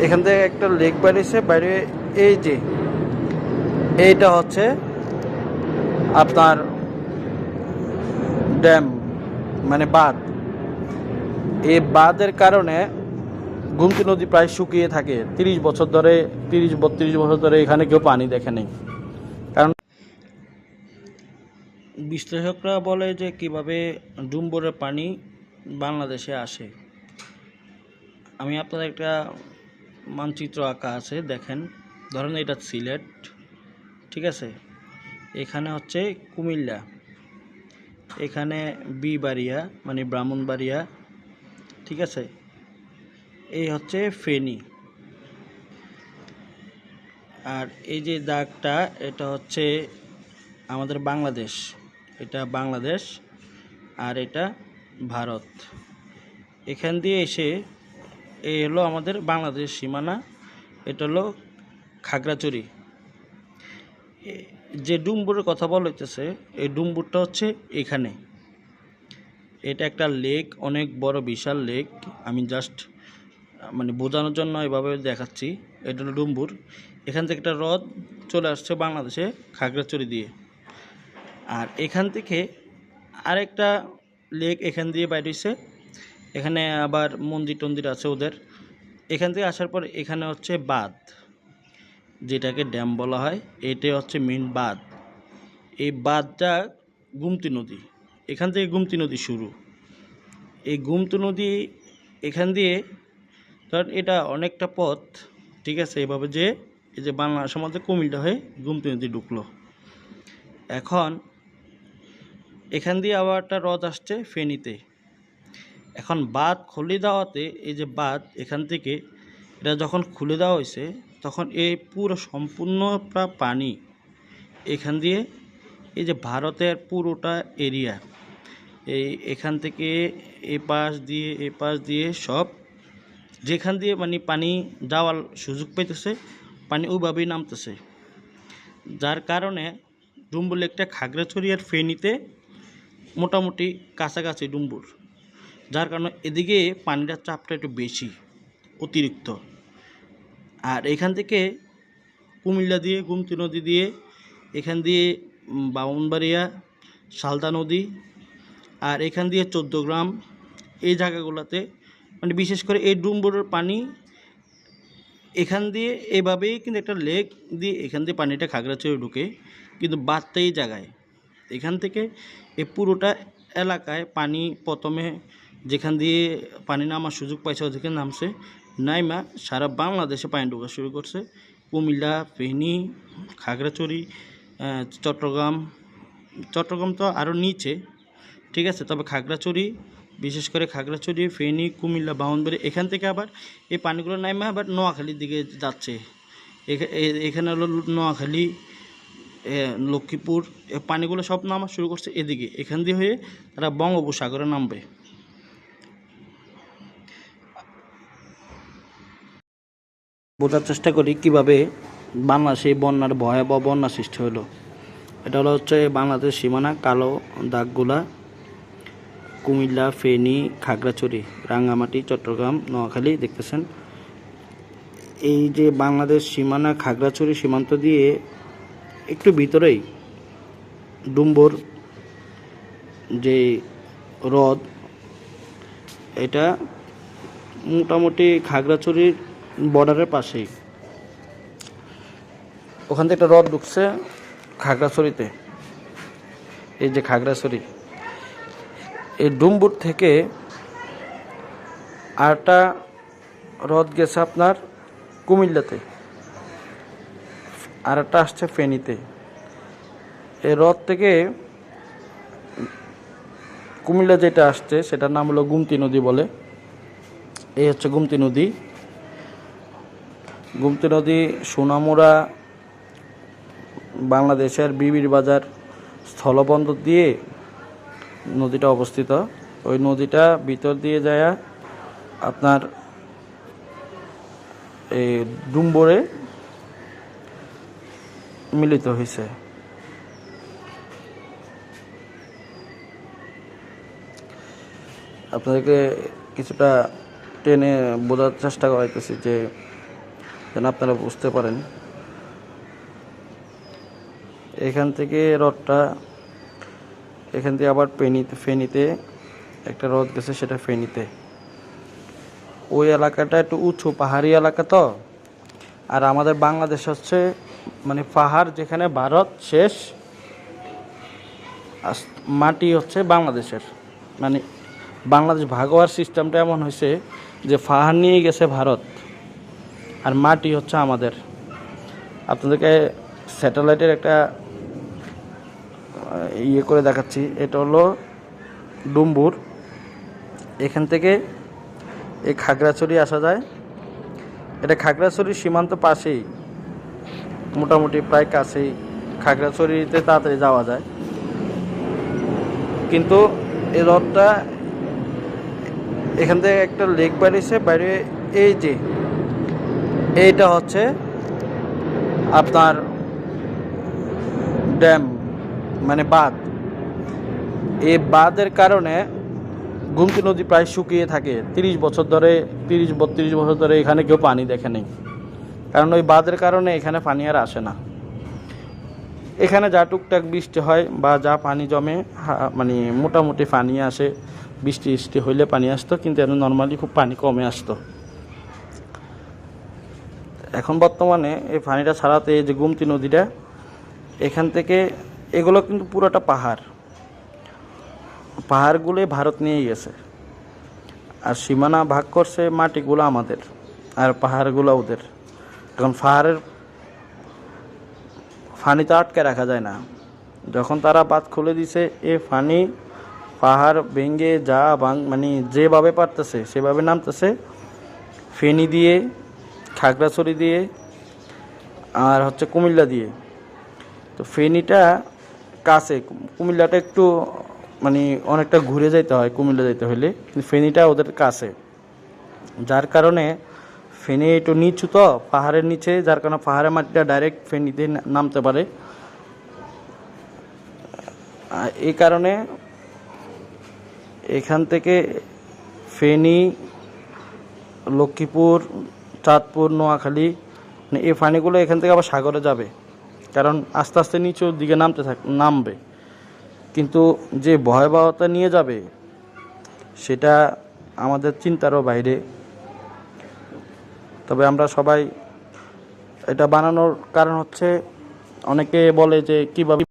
এখান থেকে একটা লেক বাড়িয়েছে, বাইরে এই যে এইটা হচ্ছে আপনার ড্যাম, মানে বাঁধ। এই বাঁধের কারণে গোমতী নদী প্রায় শুকিয়ে থাকে 30 বছর ধরে, 30-32 বছর ধরে এখানে কেউ পানি দেখে নেই। কারণ বিশ্লেষকরা বলে যে কিভাবে ডুম্বরের পানি বাংলাদেশে আসে। আমি আপনাদের একটা মানচিত্র আঁকা আছে, দেখেন। ধরেন এটা সিলেট, ঠিক আছে। এখানে হচ্ছে কুমিল্লা, এখানে বিবাড়িয়া মানে ব্রাহ্মণবাড়িয়া, ঠিক আছে। এই হচ্ছে ফেনী, আর এই যে দাগটা এটা হচ্ছে আমাদের বাংলাদেশ, এটা বাংলাদেশ, আর এটা ভারত। এখান দিয়ে এসে এই হলো আমাদের বাংলাদেশ সীমানা, এটা হলো খাগড়াছড়ি। যে ডুম্বুরের কথা বলা হইতেছে, এই ডুম্বুরটা হচ্ছে এখানে। এটা একটা লেক, অনেক বড় বিশাল লেক। আমি জাস্ট মানে বোঝানোর জন্য এভাবে দেখাচ্ছি। এটা হলো ডুম্বুর। এখান থেকে একটা হ্রদ চলে আসছে বাংলাদেশে খাগড়াছড়ি দিয়ে, আর এখান থেকে আরেকটা লেক এখান দিয়ে বাইর হইছে। এখানে আবার মন্দির টন্দির আছে ওদের। এখান থেকে আসার পর এখানে হচ্ছে বাঁধ, যেটাকে ড্যাম বলা হয়। এটাই হচ্ছে মেন বাঁধ। এই বাঁধটা গোমতী নদী, এখান থেকে গোমতী নদী শুরু। এই গোমতী নদী এখান দিয়ে, কারণ এটা অনেকটা পথ, ঠিক আছে। এভাবে যে এই যে বাংলাদেশের মধ্যে কুমিল্লা হয়ে গোমতী নদী ঢুকলো। এখন এখান দিয়ে আবার একটা হ্রদ আসছে ফেনীতে। এখন বাঁধ খুলে দেওয়াতে, এই যে বাঁধ এখান থেকে এটা যখন খুলে দেওয়া হয়েছে, তখন এই পুরো সম্পূর্ণ পানি এখান দিয়ে, এই যে ভারতের পুরোটা এরিয়া, এখান থেকে এ পাশ দিয়ে সব যেখান দিয়ে মানে পানি যাওয়ার সুযোগ পাইতেছে, পানি ওইভাবেই নামতেছে। যার কারণে ডুম্বুর লেকটা খাগড়াছড়ি আর ফেনীতে মোটামুটি কাছাকাছি ডুম্বুর, যার কারণে এদিকে পানিটার চাপটা একটু বেশি, অতিরিক্ত। আর এখান থেকে কুমিল্লা দিয়ে, গোমতী নদী দিয়ে, এখান দিয়ে ব্রাহ্মণবাড়িয়া, সালদা নদী, আর এখান দিয়ে 14 গ্রাম, এই জায়গাগুলোতে মানে বিশেষ করে এই ডুম্বুরের পানি এখান দিয়ে এভাবেই কিন্তু একটা লেক দিয়ে এখান দিয়ে পানিটা খাগড়াছড়ি ঢুকে, কিন্তু বাঁধটা এই জায়গায়। এখান থেকে এই পুরোটা এলাকায় পানি প্রথমে যেখান দিয়ে পানি নামার সুযোগ পাইছে ওদিকে নামছে, নাইমা সারা বাংলাদেশে পানি ঢোকা শুরু করছে। কুমিল্লা, ফেনী, খাগড়াছড়ি, চট্টগ্রাম তো আরও নিচে, ঠিক আছে। তবে খাগড়াছড়ি, বিশেষ করে খাগড়াছড়ি, ফেনী, কুমিল্লা, ব্রাহ্মণবাড়ি, এখান থেকে আবার এই পানিগুলো নামে আবার নোয়াখালীর দিকে যাচ্ছে। এখানে হলো নোয়াখালী, লক্ষ্মীপুর, পানিগুলো সব নামা শুরু করছে এদিকে। এখান দিয়ে হয়ে তারা বঙ্গোপসাগরে নামবে। বোঝার চেষ্টা করি কিভাবে বাংলাদেশে বন্যার ভয়াবহ বন্যা সৃষ্টি হলো। এটা হচ্ছে বাংলাদেশ সীমানা, কালো দাগগুলা কুমিল্লা, ফেনী, খাগড়াছড়ি, রাঙ্গামাটি, চট্টগ্রাম, নোয়াখালী দেখতেছেন। এই যে বাংলাদেশ সীমানা, খাগড়াছড়ি সীমান্ত দিয়ে একটু ভিতরেই ডুম্বুর যে হ্রদ, এটা মোটামুটি খাগড়াছড়ির বর্ডারের পাশেই। ওখান থেকে একটা হ্রদ ঢুকছে খাগড়াছড়িতে, এই যে খাগড়াছড়ি। এই ডুম্বুর থেকে আরেকটা হ্রদ গেছে আপনার কুমিল্লাতে, আর একটা আসছে ফেনীতে। এই হ্রদ থেকে কুমিল্লা যেটা আসছে সেটার নাম হলো গোমতী নদী বলে। এই হচ্ছে গোমতী নদী। গোমতী নদী সোনামুড়া বাংলাদেশের বিবির বাজার স্থলবন্দর দিয়ে নদীটা অবস্থিত। ওই নদীটা ভিতর দিয়ে যায় আপনার এই ডুম্বুরে মিলিত হয়েছে। আপনাদেরকে কিছুটা টেনে বোঝার চেষ্টা করাইতেছি যে যেন আপনারা বুঝতে পারেন। এখান থেকে রডটা, এখান থেকে আবার ফেনীতে একটা রড গেছে, সেটা ফেনীতে। ওই এলাকাটা একটু উঁচু পাহাড়ি এলাকা তো, আর আমাদের বাংলাদেশ হচ্ছে মানে পাহাড়, যেখানে ভারত শেষ, মাটি হচ্ছে বাংলাদেশের। মানে বাংলাদেশ ভাগ হওয়ার সিস্টেমটা এমন হয়েছে যে পাহাড় নিয়ে গেছে ভারত, আর মাটি হচ্ছে আমাদের। আপনাদেরকে স্যাটেলাইটের একটা ইয়ে করে দেখাচ্ছি। এটা হলো ডুম্বুর। এখান থেকে এই খাগড়াছড়ি আসা যায়। এটা খাগড়াছড়ির সীমান্ত পাশেই, মোটামুটি প্রায় কাছেই। খাগড়াছড়িতে তাড়াতাড়ি যাওয়া যায়, কিন্তু এই রথটা এখান থেকে একটা লেক বেরিয়েছে, বাইরে এই যে এইটা হচ্ছে আপনার ড্যাম, মানে বাঁধ। এই বাঁধের কারণে গোমতী নদী প্রায় শুকিয়ে থাকে 30-32 বছর ধরে এখানে কেউ পানি দেখে নেই, কারণ ওই বাঁধের কারণে এখানে পানি আর আসে না। এখানে যা টুকটাক বৃষ্টি হয় বা যা পানি জমে, মানে মোটামুটি পানি আসে। বৃষ্টি হইলে পানি আসতো, কিন্তু এখন নর্মালি খুব পানি কমে আসতো। এখন বর্তমানে এই পানিটা ছাড়াতে, এই যে গোমতী নদীটা, এখান থেকে এগুলো কিন্তু পুরোটা পাহাড়গুলো ভারত নিয়ে গেছে, আর সীমানা ভাগ করছে, মাটিগুলো আমাদের আর পাহাড়গুলো ওদের। এখন পাহাড়ের পানি তো আটকে রাখা যায় না। যখন তারা বাঁধ খুলে দিছে, এ পানি পাহাড় ভেঙে মানে যেভাবে পারতেছে সেভাবে নামতেছে, ফেনী দিয়ে, খাগড়াছড়ি দিয়ে, আর হচ্ছে কুমিল্লা দিয়ে। তো ফেনীটা কাছে, কুমিল্লাটা একটু মানে অনেকটা ঘুরে যেতে হয় কুমিল্লা যেতে হলে, কিন্তু ফেনীটা ওদের কাছে। যার কারণে ফেনী একটু নিচু তো, পাহাড়ের নিচে, যার কারণে পাহাড়ের মাটিটা ডাইরেক্ট ফেনীতে নামতে পারে। এই কারণে এখান থেকে ফেনী, লক্ষ্মীপুর, চাঁদপুর, নোয়াখালী, মানে এই পানিগুলো এখান থেকে আবার সাগরে যাবে, কারণ আস্তে আস্তে নিচুর দিকে নামবে। কিন্তু যে ভয়াবহতা নিয়ে যাবে, সেটা আমাদের চিন্তারও বাইরে। তবে আমরা সবাই, এটা বানানোর কারণ হচ্ছে, অনেকে বলে যে কীভাবে